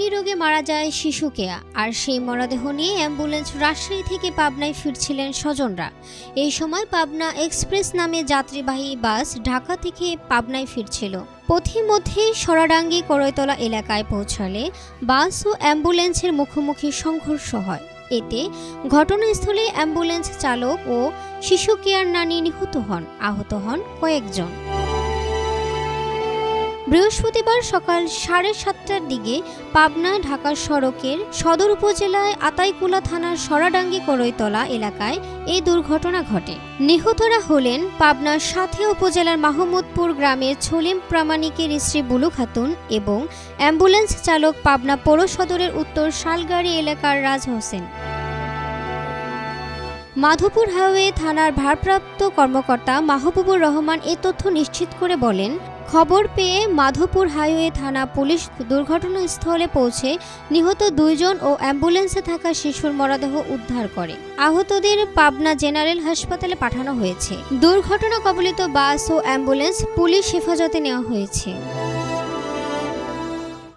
Kidney রোগে মারা যায় শিশু কেয়া। আর সেই মরদেহ নিয়ে অ্যাম্বুলেন্স রাজশাহী থেকে পাবনায় ফিরছিলেন স্বজনরা। এই সময় পাবনা এক্সপ্রেস নামে যাত্রীবাহী বাস ঢাকা থেকে পাবনায় ফিরছিল। পথিমধ্যেই সরাডাঙ্গি করৈতলা এলাকায় পৌঁছালে বাস ও অ্যাম্বুলেন্সের মুখোমুখি সংঘর্ষ হয়। এতে ঘটনাস্থলে অ্যাম্বুলেন্স চালক ও শিশু কেয়ার নানি নিহত হন, আহত হন কয়েকজন। বৃহস্পতিবার সকাল 7:30টার দিকে পাবনা ঢাকা সড়কের সদর উপজেলায় আতাইকুলা থানার সরাডাঙ্গি করৈতলা এলাকায় এই দুর্ঘটনা ঘটে। নিহতরা হলেন পাবনার সাথে উপজেলার মাহমুদপুর গ্রামের ছলিম প্রামাণিকের স্ত্রী বুলু খাতুন এবং অ্যাম্বুলেন্স চালক পাবনা পৌর সদরের উত্তর শালগাড়ি এলাকার রাজ হোসেন। মাধবপুর হাইওয়ে থানার ভারপ্রাপ্ত কর্মকর্তা মাহবুবুর রহমান এ তথ্য নিশ্চিত করে বলেন, খবর পেয়ে মাধবপুর হাইওয়ে থানা পুলিশ দুর্ঘটনাস্থলে পৌঁছে নিহত 2 জন ও অ্যাম্বুলেন্সে থাকা শিশুর মরদেহ উদ্ধার করে। আহতদের পাবনা জেনারেল হাসপাতালে পাঠানো হয়েছে। দুর্ঘটনা কবলিত বাস ও অ্যাম্বুলেন্স পুলিশ হেফাজতে নেওয়া হয়েছে।